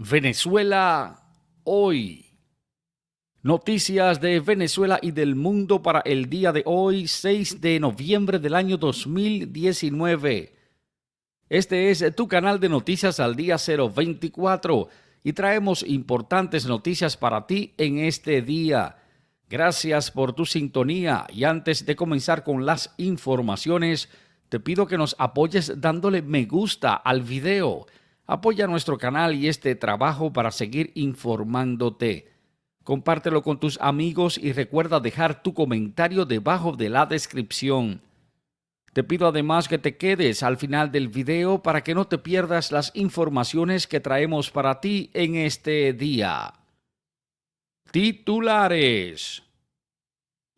Venezuela hoy. Noticias de Venezuela y del mundo para el día de hoy, 6 de noviembre del año 2019. Este es tu canal de Noticias al Día 024 y traemos importantes noticias para ti en este día. Gracias por tu sintonía y antes de comenzar con las informaciones, te pido que nos apoyes dándole me gusta al video. Apoya nuestro canal y este trabajo para seguir informándote. Compártelo con tus amigos y recuerda dejar tu comentario debajo de la descripción. Te pido además que te quedes al final del video para que no te pierdas las informaciones que traemos para ti en este día. Titulares.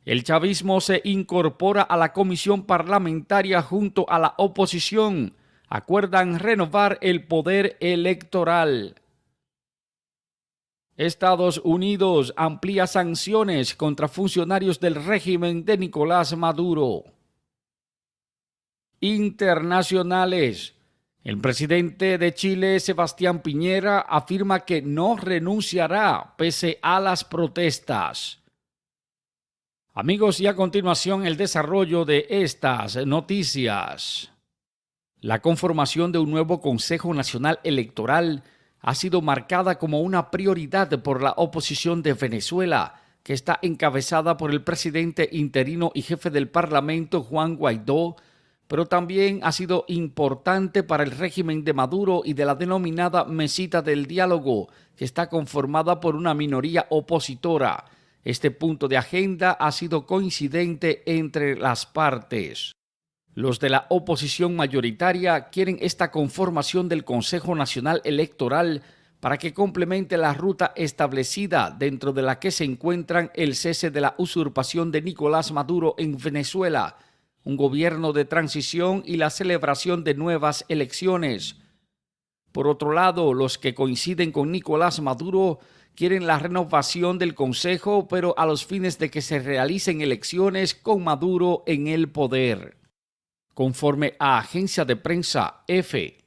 El chavismo se incorpora a la comisión parlamentaria junto a la oposición. Acuerdan renovar el poder electoral. Estados Unidos amplía sanciones contra funcionarios del régimen de Nicolás Maduro. Internacionales. El presidente de Chile, Sebastián Piñera, afirma que no renunciará pese a las protestas. Amigos, y a continuación el desarrollo de estas noticias. La conformación de un nuevo Consejo Nacional Electoral ha sido marcada como una prioridad por la oposición de Venezuela, que está encabezada por el presidente interino y jefe del Parlamento, Juan Guaidó, pero también ha sido importante para el régimen de Maduro y de la denominada Mesita del Diálogo, que está conformada por una minoría opositora. Este punto de agenda ha sido coincidente entre las partes. Los de la oposición mayoritaria quieren esta conformación del Consejo Nacional Electoral para que complemente la ruta establecida dentro de la que se encuentran el cese de la usurpación de Nicolás Maduro en Venezuela, un gobierno de transición y la celebración de nuevas elecciones. Por otro lado, los que coinciden con Nicolás Maduro quieren la renovación del Consejo, pero a los fines de que se realicen elecciones con Maduro en el poder. Conforme a agencia de prensa EFE,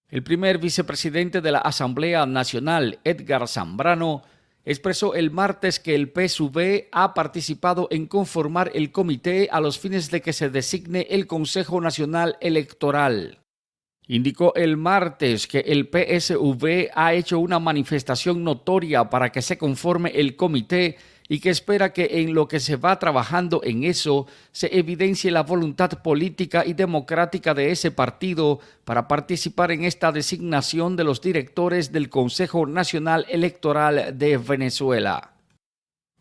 el primer vicepresidente de la Asamblea Nacional, Edgar Zambrano, expresó el martes que el PSUV ha participado en conformar el comité a los fines de que se designe el Consejo Nacional Electoral. Indicó el martes que el PSUV ha hecho una manifestación notoria para que se conforme el comité y que espera que en lo que se va trabajando en eso se evidencie la voluntad política y democrática de ese partido para participar en esta designación de los directores del Consejo Nacional Electoral de Venezuela.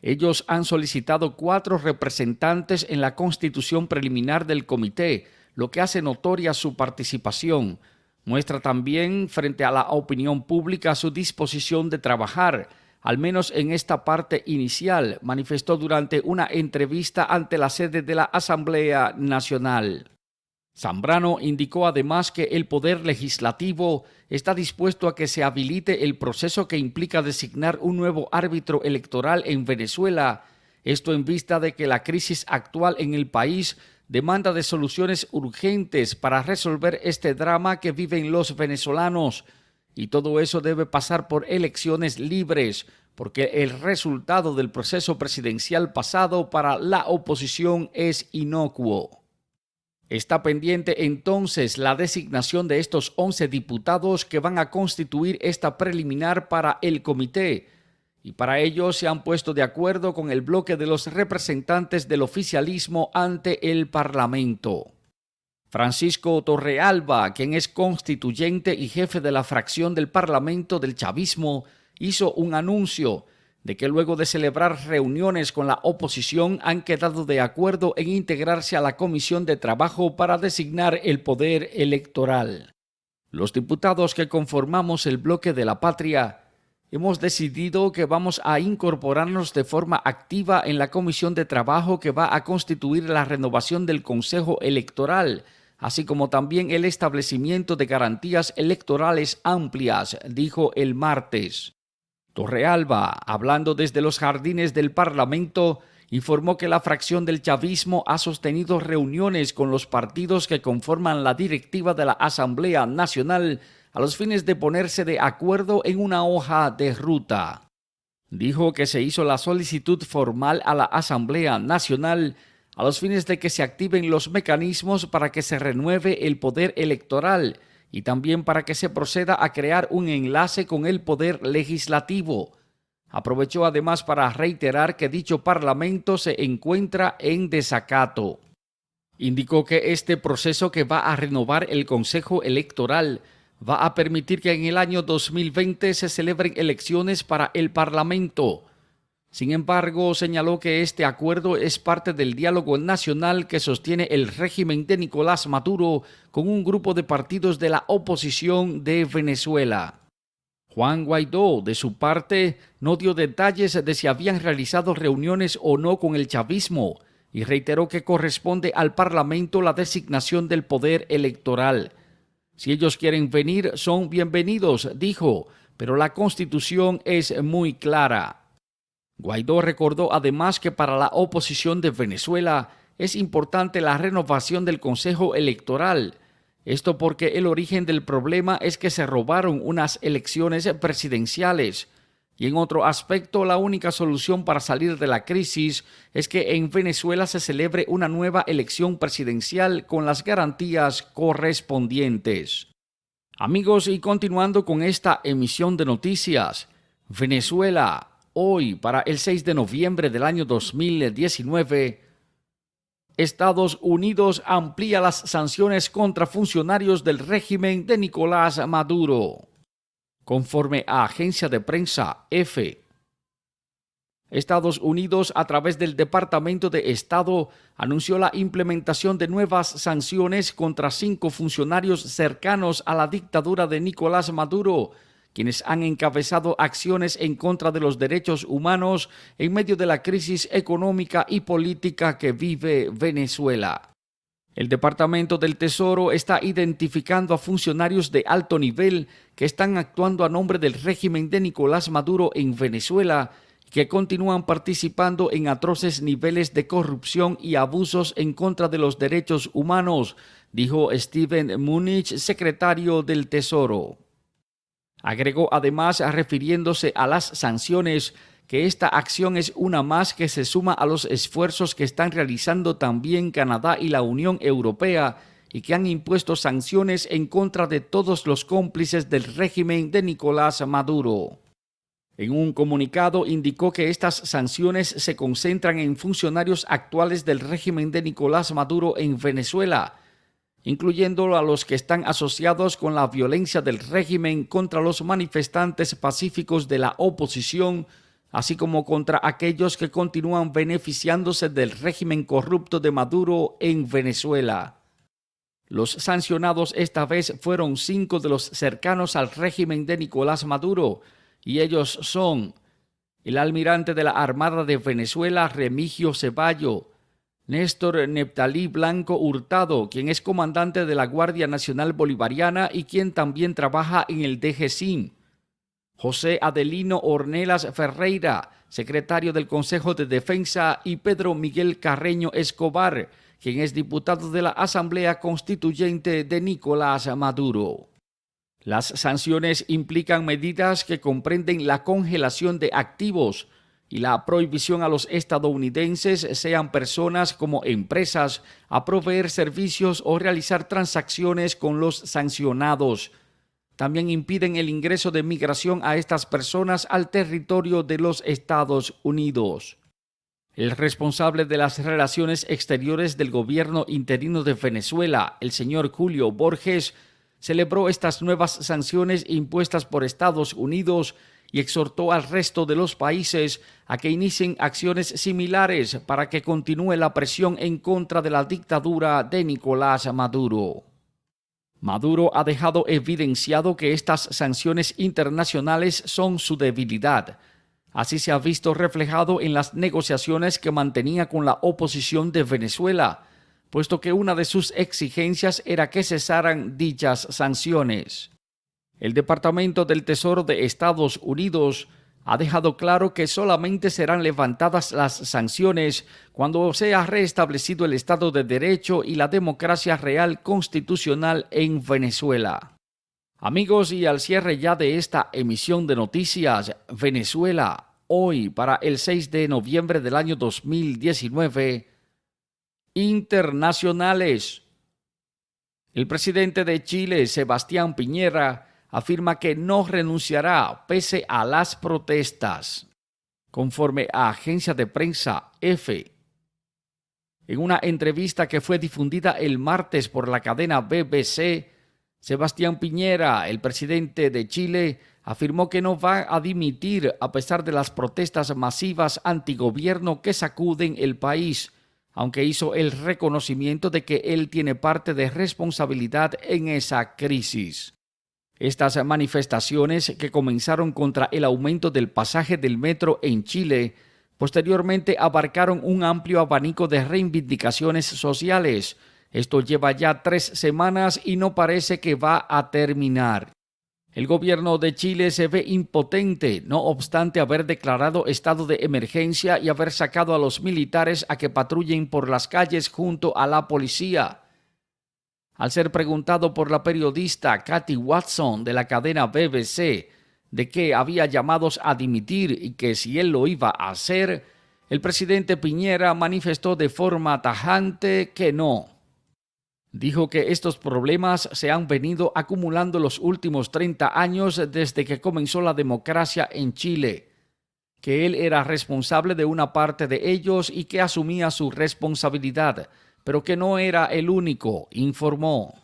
Ellos han solicitado 4 representantes en la constitución preliminar del comité, lo que hace notoria su participación. Muestra también frente a la opinión pública su disposición de trabajar, al menos en esta parte inicial, manifestó durante una entrevista ante la sede de la Asamblea Nacional. Zambrano indicó además que el Poder Legislativo está dispuesto a que se habilite el proceso que implica designar un nuevo árbitro electoral en Venezuela, esto en vista de que la crisis actual en el país demanda de soluciones urgentes para resolver este drama que viven los venezolanos. Y todo eso debe pasar por elecciones libres, porque el resultado del proceso presidencial pasado para la oposición es inocuo. Está pendiente entonces la designación de estos 11 diputados que van a constituir esta preliminar para el comité, y para ello se han puesto de acuerdo con el bloque de los representantes del oficialismo ante el Parlamento. Francisco Torrealba, quien es constituyente y jefe de la fracción del Parlamento del chavismo, hizo un anuncio de que luego de celebrar reuniones con la oposición han quedado de acuerdo en integrarse a la comisión de trabajo para designar el poder electoral. Los diputados que conformamos el bloque de la patria hemos decidido que vamos a incorporarnos de forma activa en la comisión de trabajo que va a constituir la renovación del Consejo Electoral, así como también el establecimiento de garantías electorales amplias, dijo el martes. Torrealba, hablando desde los jardines del Parlamento, informó que la fracción del chavismo ha sostenido reuniones con los partidos que conforman la directiva de la Asamblea Nacional a los fines de ponerse de acuerdo en una hoja de ruta. Dijo que se hizo la solicitud formal a la Asamblea Nacional a los fines de que se activen los mecanismos para que se renueve el poder electoral y también para que se proceda a crear un enlace con el poder legislativo. Aprovechó además para reiterar que dicho parlamento se encuentra en desacato. Indicó que este proceso, que va a renovar el Consejo Electoral, va a permitir que en el año 2020 se celebren elecciones para el Parlamento. Sin embargo, señaló que este acuerdo es parte del diálogo nacional que sostiene el régimen de Nicolás Maduro con un grupo de partidos de la oposición de Venezuela. Juan Guaidó, de su parte, no dio detalles de si habían realizado reuniones o no con el chavismo y reiteró que corresponde al Parlamento la designación del poder electoral. Si ellos quieren venir, son bienvenidos, dijo, pero la Constitución es muy clara. Guaidó recordó además que para la oposición de Venezuela es importante la renovación del Consejo Electoral. Esto porque el origen del problema es que se robaron unas elecciones presidenciales. Y en otro aspecto, la única solución para salir de la crisis es que en Venezuela se celebre una nueva elección presidencial con las garantías correspondientes. Amigos, y continuando con esta emisión de noticias, Venezuela, hoy para el 6 de noviembre del año 2019, Estados Unidos amplía las sanciones contra funcionarios del régimen de Nicolás Maduro. Conforme a agencia de prensa EFE, Estados Unidos, a través del Departamento de Estado, anunció la implementación de nuevas sanciones contra 5 funcionarios cercanos a la dictadura de Nicolás Maduro, quienes han encabezado acciones en contra de los derechos humanos en medio de la crisis económica y política que vive Venezuela. El Departamento del Tesoro está identificando a funcionarios de alto nivel que están actuando a nombre del régimen de Nicolás Maduro en Venezuela, que continúan participando en atroces niveles de corrupción y abusos en contra de los derechos humanos, dijo Steven Mnuchin, secretario del Tesoro. Agregó además, refiriéndose a las sanciones, que esta acción es una más que se suma a los esfuerzos que están realizando también Canadá y la Unión Europea y que han impuesto sanciones en contra de todos los cómplices del régimen de Nicolás Maduro. En un comunicado indicó que estas sanciones se concentran en funcionarios actuales del régimen de Nicolás Maduro en Venezuela, incluyendo a los que están asociados con la violencia del régimen contra los manifestantes pacíficos de la oposición, así como contra aquellos que continúan beneficiándose del régimen corrupto de Maduro en Venezuela. Los sancionados esta vez fueron 5 de los cercanos al régimen de Nicolás Maduro, y ellos son el almirante de la Armada de Venezuela, Remigio Ceballo, Néstor Neptalí Blanco Hurtado, quien es comandante de la Guardia Nacional Bolivariana y quien también trabaja en el DGCIM, José Adelino Ornelas Ferreira, secretario del Consejo de Defensa, y Pedro Miguel Carreño Escobar, quien es diputado de la Asamblea Constituyente de Nicolás Maduro. Las sanciones implican medidas que comprenden la congelación de activos y la prohibición a los estadounidenses, sean personas como empresas, a proveer servicios o realizar transacciones con los sancionados. También impiden el ingreso de migración a estas personas al territorio de los Estados Unidos. El responsable de las relaciones exteriores del gobierno interino de Venezuela, el señor Julio Borges, celebró estas nuevas sanciones impuestas por Estados Unidos y exhortó al resto de los países a que inicien acciones similares para que continúe la presión en contra de la dictadura de Nicolás Maduro. Maduro ha dejado evidenciado que estas sanciones internacionales son su debilidad. Así se ha visto reflejado en las negociaciones que mantenía con la oposición de Venezuela, puesto que una de sus exigencias era que cesaran dichas sanciones. El Departamento del Tesoro de Estados Unidos ha dejado claro que solamente serán levantadas las sanciones cuando sea restablecido el Estado de Derecho y la democracia real constitucional en Venezuela. Amigos, y al cierre ya de esta emisión de noticias, Venezuela, hoy para el 6 de noviembre del año 2019, internacionales. El presidente de Chile, Sebastián Piñera, afirma que no renunciará pese a las protestas. Conforme a agencia de prensa EFE, en una entrevista que fue difundida el martes por la cadena BBC, Sebastián Piñera, el presidente de Chile, afirmó que no va a dimitir a pesar de las protestas masivas antigobierno que sacuden el país, aunque hizo el reconocimiento de que él tiene parte de responsabilidad en esa crisis. Estas manifestaciones, que comenzaron contra el aumento del pasaje del metro en Chile, posteriormente abarcaron un amplio abanico de reivindicaciones sociales. Esto lleva ya 3 semanas y no parece que va a terminar. El gobierno de Chile se ve impotente, no obstante haber declarado estado de emergencia y haber sacado a los militares a que patrullen por las calles junto a la policía. Al ser preguntado por la periodista Katy Watson de la cadena BBC de que había llamados a dimitir y que si él lo iba a hacer, el presidente Piñera manifestó de forma tajante que no. Dijo que estos problemas se han venido acumulando los últimos 30 años desde que comenzó la democracia en Chile, que él era responsable de una parte de ellos y que asumía su responsabilidad, pero que no era el único, informó.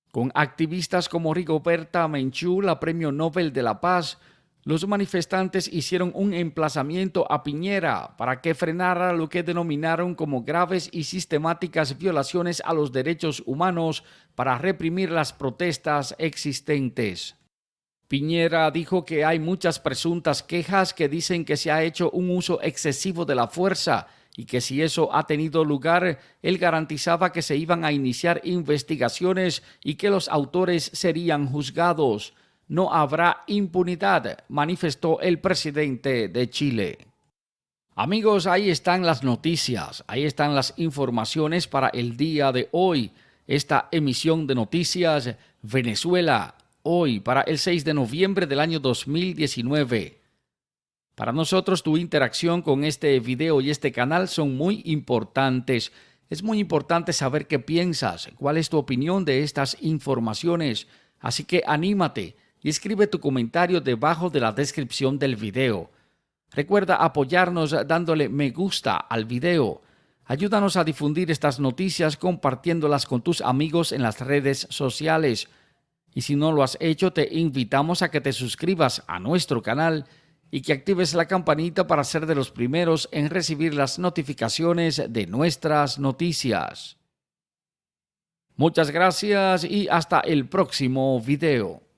Con activistas como Rigoberta Menchú, la Premio Nobel de la Paz, los manifestantes hicieron un emplazamiento a Piñera para que frenara lo que denominaron como graves y sistemáticas violaciones a los derechos humanos para reprimir las protestas existentes. Piñera dijo que hay muchas presuntas quejas que dicen que se ha hecho un uso excesivo de la fuerza y que si eso ha tenido lugar, él garantizaba que se iban a iniciar investigaciones y que los autores serían juzgados. No habrá impunidad, manifestó el presidente de Chile. Amigos, ahí están las noticias, ahí están las informaciones para el día de hoy. Esta emisión de noticias Venezuela, hoy para el 6 de noviembre del año 2019. Para nosotros tu interacción con este video y este canal son muy importantes. Es muy importante saber qué piensas, cuál es tu opinión de estas informaciones. Así que anímate y escribe tu comentario debajo de la descripción del video. Recuerda apoyarnos dándole me gusta al video. Ayúdanos a difundir estas noticias compartiéndolas con tus amigos en las redes sociales. Y si no lo has hecho, te invitamos a que te suscribas a nuestro canal y que actives la campanita para ser de los primeros en recibir las notificaciones de nuestras noticias. Muchas gracias y hasta el próximo video.